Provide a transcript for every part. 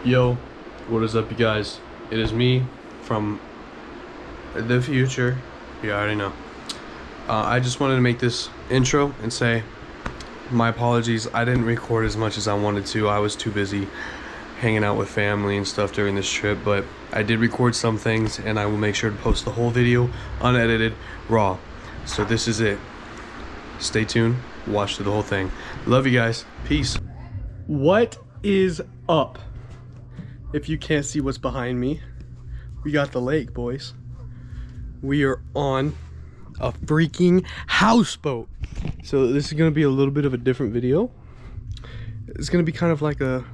Yo, what is up, you guys? It is me from the future. You already know. I just wanted to make this intro and say my apologies. I didn't record as much as I wanted to. I was too busy hanging out with family and stuff during this trip, but I did record some things, and I will make sure to post the whole video unedited, raw. So this is it. Stay tuned. Watch through the whole thing. Love you guys. Peace. What is up? If you can't see what's behind me, we got the lake, boys. We are on a freaking houseboat. So this is gonna be a little bit of a different video. It's gonna be kind of like a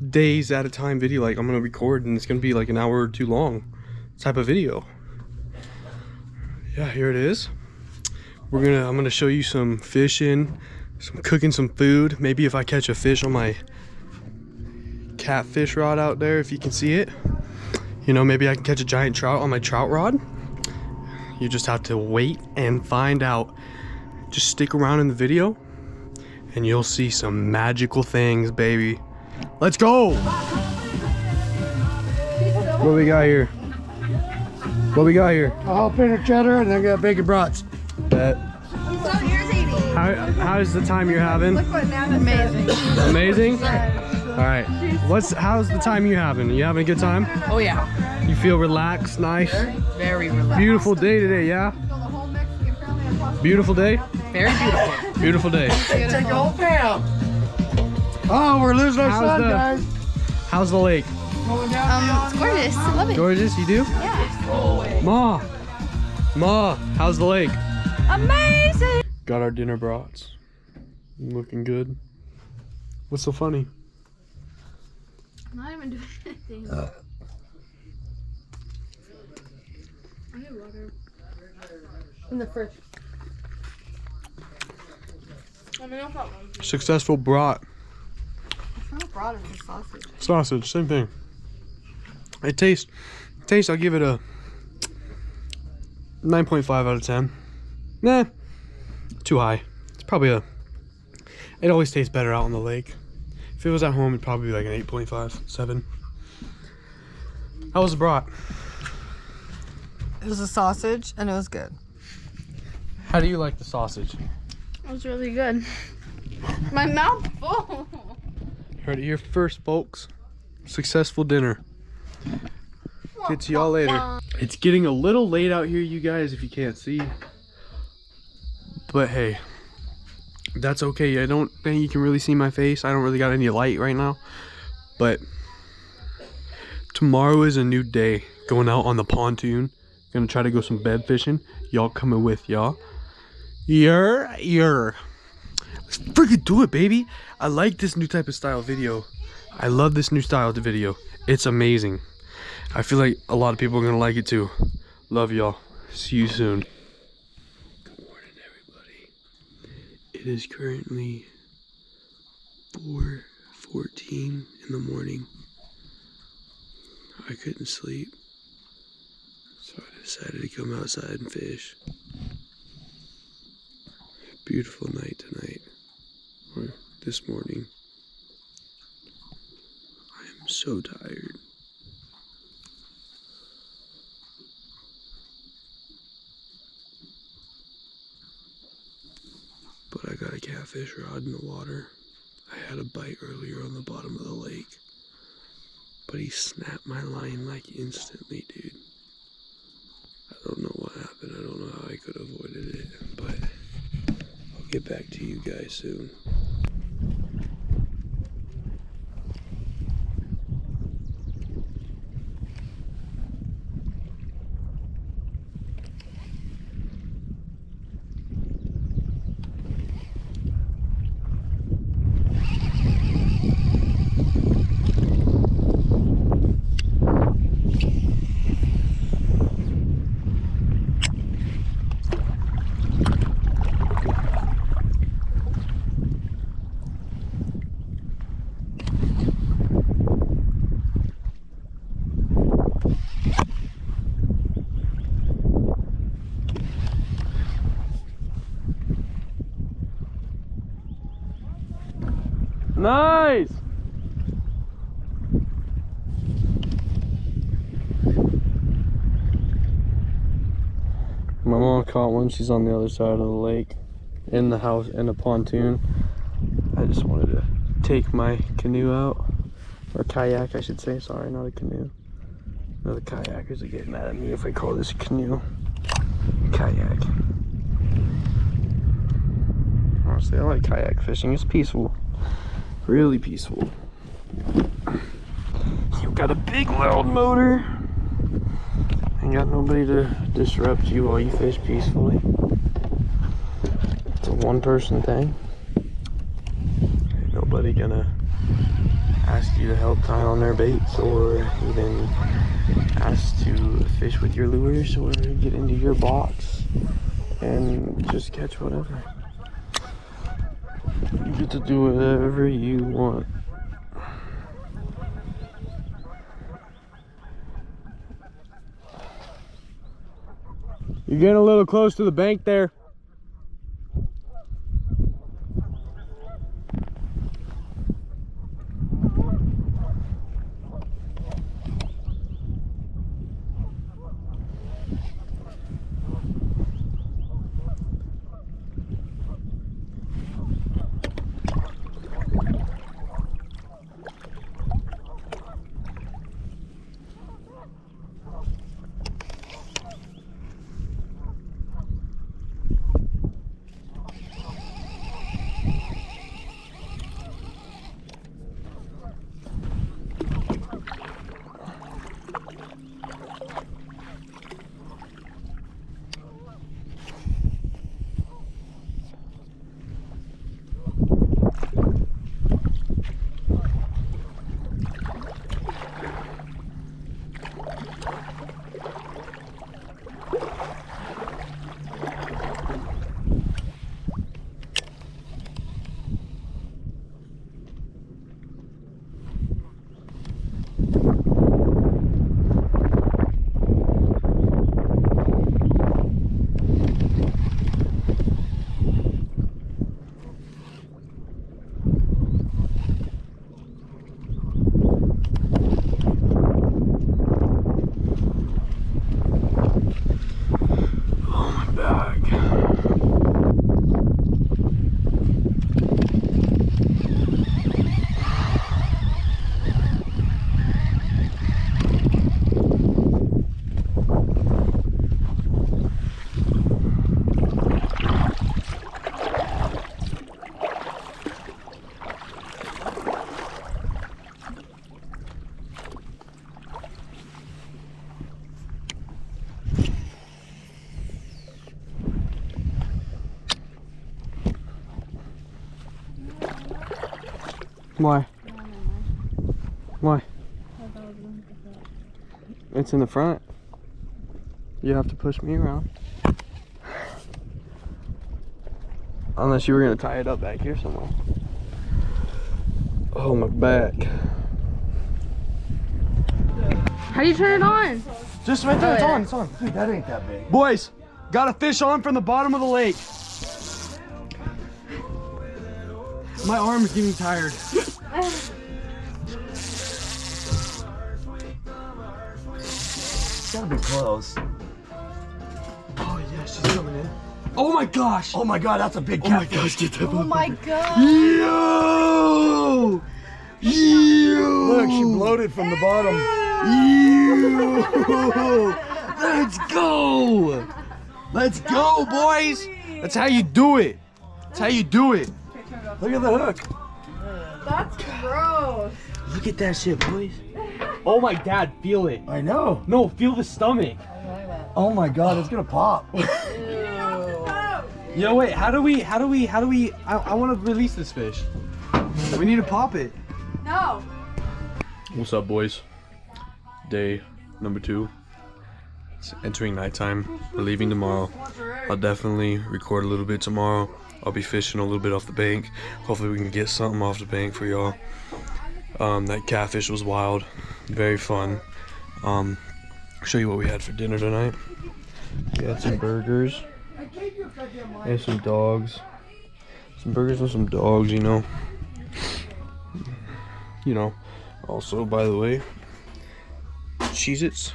days at a time video. Like, I'm gonna record and it's gonna be like an hour or two long type of video. Yeah, here it is. I'm gonna show you some fishing, some cooking some food. Maybe if I catch a fish on my catfish rod out there, if you can see it, you know, maybe I can catch a giant trout on my trout rod. You just have to wait and find out. Just stick around in the video and you'll see some magical things, baby. Let's go. What we got here? What we got here? A jalapeno cheddar, and then got bacon brats. That. How's the time you're having? Amazing. Amazing? All right. How's the time you having? You having a good time? Oh yeah. You feel relaxed, nice? Very relaxed. Beautiful day today, yeah? Beautiful day? Very beautiful. Beautiful day. Take the whole fam. Oh, we're losing our son, guys. How's the lake? It's gorgeous. I love it. Gorgeous, you do? Yeah. Ma, how's the lake? Amazing. Got our dinner brats. Looking good. What's so funny? I'm not even doing anything. I need water. In the fridge. Successful brat. It's not brat, it's sausage. Sausage, same thing. It tastes, I'll give it a 9.5 out of 10. Nah, too high. It's probably it always tastes better out on the lake. If it was at home, it'd probably be like an 8.5, 7. How was the brat? It was a sausage and it was good. How do you like the sausage? It was really good. My mouth full. Heard it here first, folks. Successful dinner. Get to y'all later. It's getting a little late out here, you guys, if you can't see. But hey, that's okay. I don't think you can really see my face. I don't really got any light right now. But tomorrow is a new day. Going out on the pontoon. Gonna try to go some bed fishing. Y'all coming with, y'all. Let's freaking do it, baby. I like this new type of style video. I love this new style of video. It's amazing. I feel like a lot of people are gonna like it too. Love y'all. See you soon. Good morning, everybody. It is currently 4:14 in the morning. I couldn't sleep, so I decided to come outside and fish. Beautiful night tonight, or this morning. I am so tired. But I got a catfish rod in the water. I had a bite earlier on the bottom of the lake, but he snapped my line like instantly, dude. I don't know what happened. I don't know how I could have avoided it, but I'll get back to you guys soon. caught one. She's on the other side of the lake, in the house, in a pontoon. I just wanted to take my canoe out, or kayak, I should say. Sorry, not a canoe. No, the kayakers are getting mad at me if I call this a canoe. Kayak. Honestly, I like kayak fishing. It's peaceful, really peaceful. You got a big loud motor. Ain't got nobody to disrupt you while you fish peacefully. It's a one-person thing. Ain't nobody gonna ask you to help tie on their baits or even ask to fish with your lures or get into your box and just catch whatever. You get to do whatever you want. You're getting a little close to the bank there. Why? Why? It's in the front. You have to push me around. Unless you were gonna tie it up back here somewhere. Oh, my back. How do you turn it on? Just right there, it's on, it's on. Dude, that ain't that big. Boys, got a fish on from the bottom of the lake. My arm's getting tired. It's gotta be close. Oh yeah, she's coming in. Oh my gosh! Oh my god, that's a big Oh my catfish. gosh, get that Oh my god. Yo! Yo! Look, she bloated from the bottom. Yo! Let's go! Let's go, boys! That's how you do it. That's how you do it. Look at the hook. That's gross. Look at that shit, boys. Oh my dad, feel it. I know. No, feel the stomach. Oh my god, it's gonna pop. Yo, wait, how do we, I want to release this fish. We need to pop it. No. What's up, boys? Day number 2. It's entering nighttime. We're leaving tomorrow. I'll definitely record a little bit tomorrow. I'll be fishing a little bit off the bank. Hopefully we can get something off the bank for y'all. That catfish was wild. Very fun. Show you what we had for dinner tonight. We had some burgers. And some dogs. Some burgers and some dogs, you know. You know. Also, by the way, Cheez-Its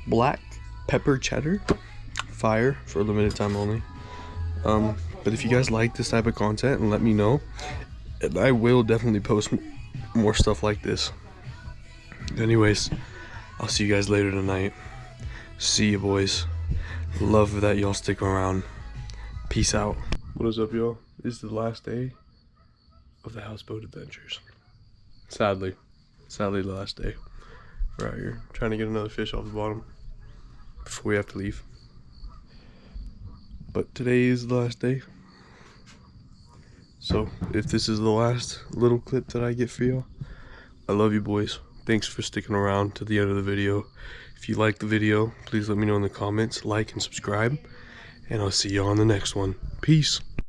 black pepper cheddar. fire for a limited time only. But if you guys like this type of content, and let me know, and I will definitely post more stuff like this. Anyways, I'll see you guys later tonight. See you, boys. Love that y'all stick around. Peace out. What is up, y'all? This is the last day of the houseboat adventures. Sadly the last day. We're out here trying to get another fish off the bottom before we have to leave. But today is the last day. So if this is the last little clip that I get for y'all, I love you, boys. Thanks for sticking around to the end of the video. If you like the video, please let me know in the comments, like and subscribe, and I'll see you on the next one. Peace.